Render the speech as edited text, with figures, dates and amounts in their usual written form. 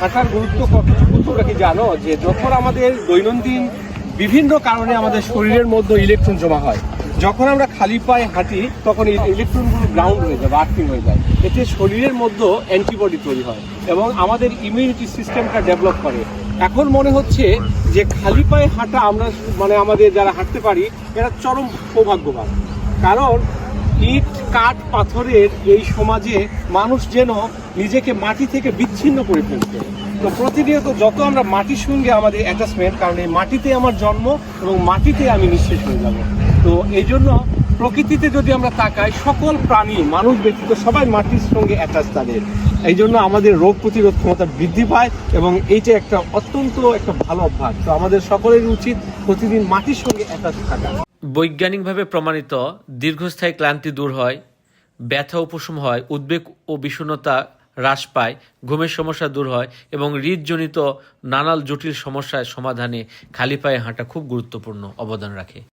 হাঁটার গুরুত্ব কতটুকু তোমরা কি জানো যে যখন আমাদের দৈনন্দিন বিভিন্ন কারণে আমাদের শরীরের মধ্যে ইলেকট্রন জমা হয়, যখন আমরা খালি পায়ে হাঁটি তখন এই ইলেকট্রনগুলো গ্রাউন্ড হয়ে যায় বা আর্থিং হয়ে যায়। এতে শরীরের মধ্যে অ্যান্টিবডি তৈরি হয় এবং আমাদের ইমিউনিটি সিস্টেমটা ডেভেলপ করে। এখন মনে হচ্ছে যে খালি পায়ে হাঁটা আমরা আমাদের যারা হাঁটতে পারি এরা চরম সৌভাগ্যবান, কারণ ইট কাঠ পাথরের এই সমাজে মানুষ যেন নিজেকে মাটি থেকে বিচ্ছিন্ন করে ফেলছে। তো প্রতিনিয়ত যত আমরা মাটির সঙ্গে আমাদের অ্যাটাচমেন্ট, কারণ এই মাটিতে আমার জন্ম এবং মাটিতে আমি নিঃশেষ হয়ে যাব। তো এই জন্য প্রকৃতিতে যদি আমরা তাকাই, সকল প্রাণী মানুষ ব্যতীত সবাই মাটির সঙ্গে অ্যাটাচ তাদের। এই জন্য আমাদের রোগ প্রতিরোধ ক্ষমতা বৃদ্ধি পায় এবং এইটা একটা অত্যন্ত একটা ভালো অভ্যাস। তো আমাদের সকলের উচিত প্রতিদিন মাটির সঙ্গে অ্যাটাচ থাকা। বৈজ্ঞানিকভাবে প্রমাণিত দীর্ঘস্থায়ী ক্লান্তি দূর হয়, ব্যথা উপশম হয়, উদ্বেগ ও বিষণ্ণতা হ্রাস পায়, ঘুমের সমস্যা দূর হয় এবং হৃদজনিত নানান জটিল সমস্যার সমাধানে খালি পায়ে হাঁটা খুব গুরুত্বপূর্ণ অবদান রাখে।